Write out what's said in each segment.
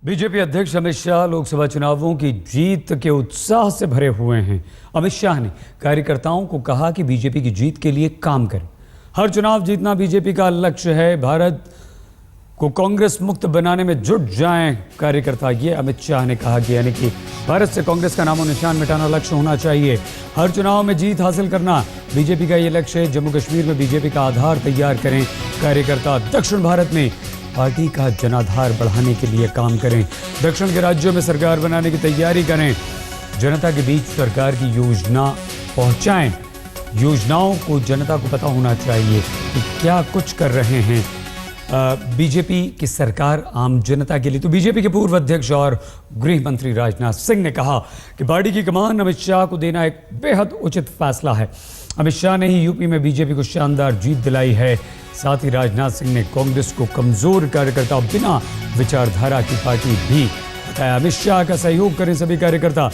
BJP अध्यक्ष अमित शाह लोकसभा चुनावों की जीत के उत्साह से भरे हुए हैं। अमित शाह ने कार्यकर्ताओं को कहा कि बीजेपी की जीत के लिए काम करें। हर चुनाव जीतना बीजेपी का लक्ष्य है। भारत को कांग्रेस मुक्त बनाने में जुट जाएं कार्यकर्ता, ये अमित शाह ने कहा कि यानी कि भारत से कांग्रेस का नामो निशान मिटाना लक्ष्य होना चाहिए। हर चुनाव में जीत हासिल करना बीजेपी का ये लक्ष्य है। जम्मू कश्मीर में बीजेपी का आधार तैयार करें कार्यकर्ता। दक्षिण भारत में पार्टी का जनाधार बढ़ाने के लिए काम करें। दक्षिण के राज्यों में सरकार बनाने की तैयारी करें। जनता के बीच सरकार की योजना पहुंचाएं। योजनाओं को जनता को पता होना चाहिए कि क्या कुछ कर रहे हैं बीजेपी की सरकार आम जनता के लिए। तो बीजेपी के पूर्व अध्यक्ष और गृह मंत्री राजनाथ सिंह ने कहा कि पार्टी की कमान अमित शाह को देना एक बेहद उचित फैसला है। अमित शाह ने ही यूपी में बीजेपी को शानदार जीत दिलाई है। साथ ही राजनाथ सिंह ने कांग्रेस को कमजोर कार्यकर्ता बिना विचारधारा की पार्टी भी बताया। अमित शाह का सहयोग करें सभी कार्यकर्ता,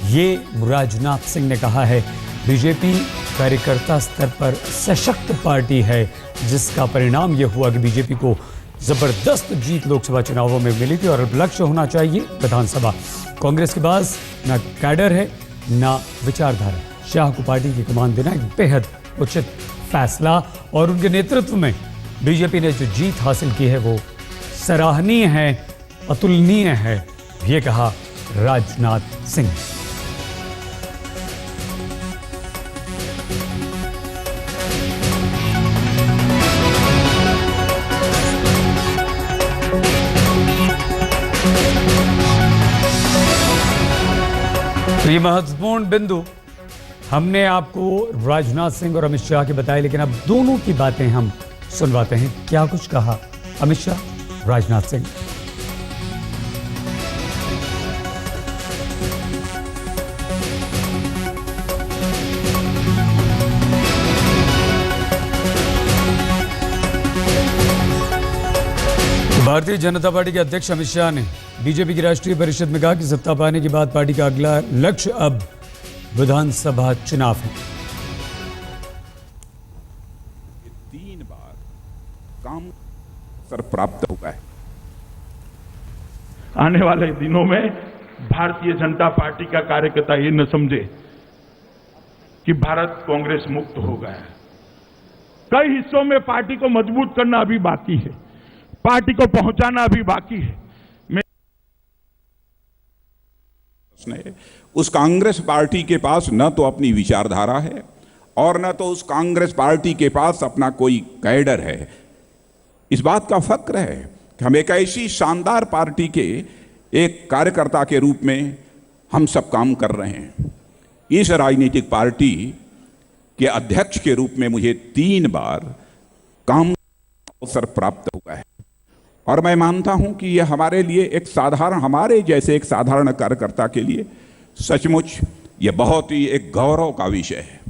ये राजनाथ सिंह ने कहा है। बीजेपी कार्यकर्ता स्तर पर सशक्त पार्टी है, जिसका परिणाम यह हुआ कि बीजेपी को जबरदस्त जीत लोकसभा चुनावों में मिली थी। और लक्ष्य होना चाहिए विधानसभा। कांग्रेस के पास न कैडर है न विचारधारा। शाह को पार्टी की कमान देना एक बेहद उचित फैसला और उनके नेतृत्व में बीजेपी ने जो जीत हासिल की है वो सराहनीय है, अतुलनीय है, ये कहा राजनाथ सिंह। तो ये महत्वपूर्ण बिंदु हमने आपको राजनाथ सिंह और अमित शाह के बताए, लेकिन अब दोनों की बातें हम सुनवाते हैं। क्या कुछ कहा अमित शाह, राजनाथ सिंह। भारतीय जनता पार्टी के अध्यक्ष अमित शाह ने बीजेपी की राष्ट्रीय परिषद में कहा कि सत्ता पाने के बाद पार्टी का अगला लक्ष्य अब विधानसभा चुनाव है। 3 बार काम सर प्राप्त हुआ है। आने वाले दिनों में भारतीय जनता पार्टी का कार्यकर्ता ये न समझे कि भारत कांग्रेस मुक्त हो गया है। कई हिस्सों में पार्टी को मजबूत करना अभी बाकी है, पार्टी को पहुंचाना अभी बाकी है। उस कांग्रेस पार्टी के पास न तो अपनी विचारधारा है और न तो उस कांग्रेस पार्टी के पास अपना कोई कैडर है। इस बात का फक्र है कि हम एक ऐसी शानदार पार्टी के एक कार्यकर्ता के रूप में हम सब काम कर रहे हैं। इस राजनीतिक पार्टी के अध्यक्ष के रूप में मुझे 3 बार काम अवसर प्राप्त हुआ है और मैं मानता हूं कि यह हमारे लिए हमारे जैसे एक साधारण कार्यकर्ता के लिए सचमुच यह बहुत ही एक गौरव का विषय है।